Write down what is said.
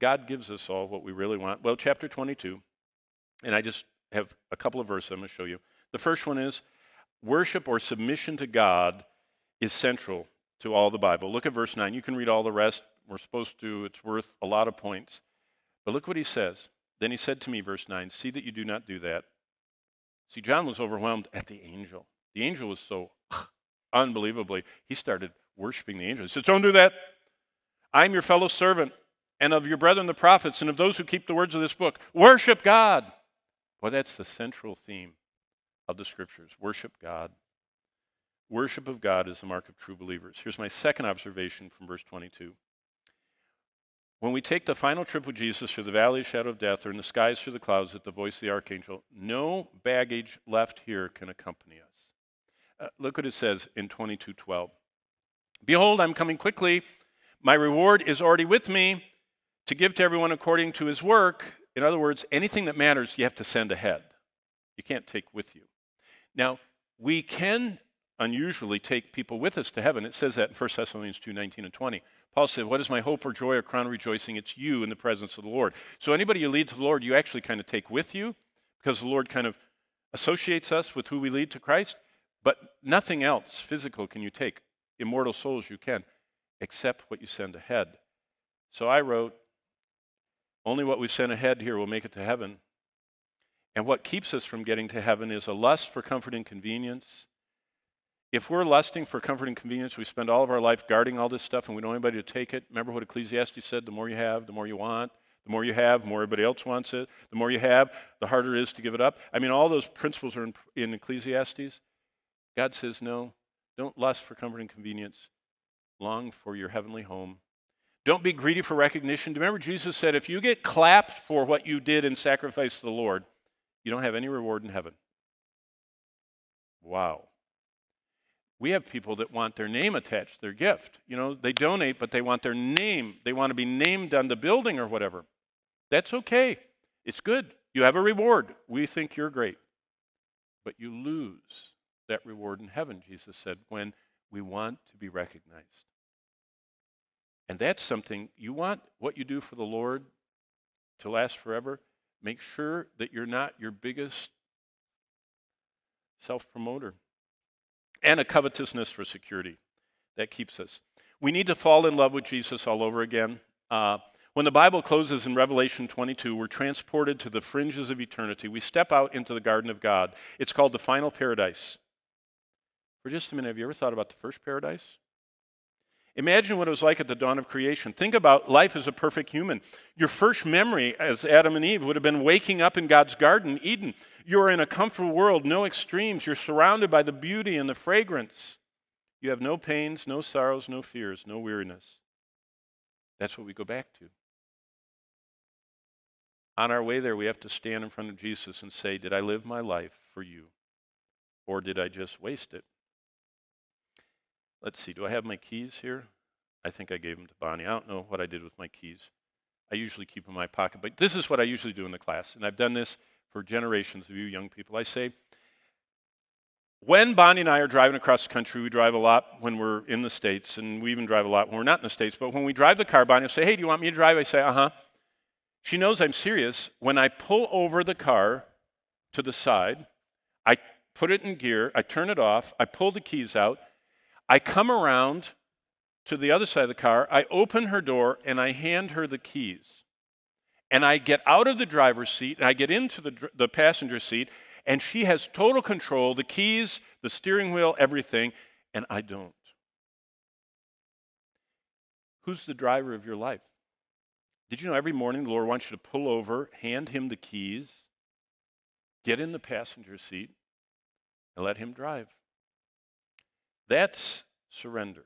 God gives us all what we really want. Well, chapter 22, and I just have a couple of verses I'm going to show you. The first one is worship or submission to God is central to all the Bible. Look at verse 9. You can read all the rest. We're supposed to. It's worth a lot of points. But look what he says. Then he said to me, verse 9, see that you do not do that. See, John was overwhelmed at the angel. The angel was so unbelievably, he started worshiping the angel. He says, don't do that. I'm your fellow servant and of your brethren the prophets and of those who keep the words of this book. Worship God. Well, that's the central theme of the scriptures. Worship God. Worship of God is the mark of true believers. Here's my second observation from verse 22. When we take the final trip with Jesus through the valley of shadow of death or in the skies through the clouds at the voice of the archangel, no baggage left here can accompany us. Look what it says in 22:12. Behold, I'm coming quickly. My reward is already with me to give to everyone according to his work. In other words, anything that matters, you have to send ahead. You can't take with you. Now, we can unusually take people with us to heaven. It says that in 1 Thessalonians 2:19 and 20. Paul said, what is my hope or joy or crown of rejoicing? It's you in the presence of the Lord. So anybody you lead to the Lord, you actually kind of take with you because the Lord kind of associates us with who we lead to Christ. But nothing else physical can you take. Immortal souls you can, except what you send ahead. So I wrote, only what we send ahead here will make it to heaven. And what keeps us from getting to heaven is a lust for comfort and convenience. If we're lusting for comfort and convenience, we spend all of our life guarding all this stuff and we don't want anybody to take it. Remember what Ecclesiastes said, the more you have, the more you want. The more you have, the more everybody else wants it. The more you have, the harder it is to give it up. I mean, all those principles are in Ecclesiastes. God says, no, don't lust for comfort and convenience. Long for your heavenly home. Don't be greedy for recognition. Remember, Jesus said, if you get clapped for what you did in sacrifice to the Lord, you don't have any reward in heaven. Wow. We have people that want their name attached to their gift. You know, they donate, but they want their name. They want to be named on the building or whatever. That's okay. It's good. You have a reward. We think you're great. But you lose that reward in heaven, Jesus said, when we want to be recognized. And that's something, you want what you do for the Lord to last forever. Make sure that you're not your biggest self-promoter. And a covetousness for security. That keeps us. We need to fall in love with Jesus all over again. When the Bible closes in Revelation 22, we're transported to the fringes of eternity. We step out into the garden of God. It's called the final paradise. For just a minute, have you ever thought about the first paradise? Imagine what it was like at the dawn of creation. Think about life as a perfect human. Your first memory as Adam and Eve would have been waking up in God's garden, Eden. You're in a comfortable world, no extremes. You're surrounded by the beauty and the fragrance. You have no pains, no sorrows, no fears, no weariness. That's what we go back to. On our way there, we have to stand in front of Jesus and say, did I live my life for you? Or did I just waste it? Let's see, do I have my keys here? I think I gave them to Bonnie. I don't know what I did with my keys. I usually keep them in my pocket, but this is what I usually do in the class, and I've done this for generations of you young people. I say, when Bonnie and I are driving across the country, we drive a lot when we're in the States, and we even drive a lot when we're not in the States, but when we drive the car, Bonnie will say, hey, do you want me to drive? I say, uh-huh. She knows I'm serious. When I pull over the car to the side, I put it in gear, I turn it off, I pull the keys out, I come around to the other side of the car, I open her door, and I hand her the keys. And I get out of the driver's seat, and I get into the passenger seat, and she has total control, the keys, the steering wheel, everything, and I don't. Who's the driver of your life? Did you know every morning the Lord wants you to pull over, hand him the keys, get in the passenger seat, and let him drive? That's surrender.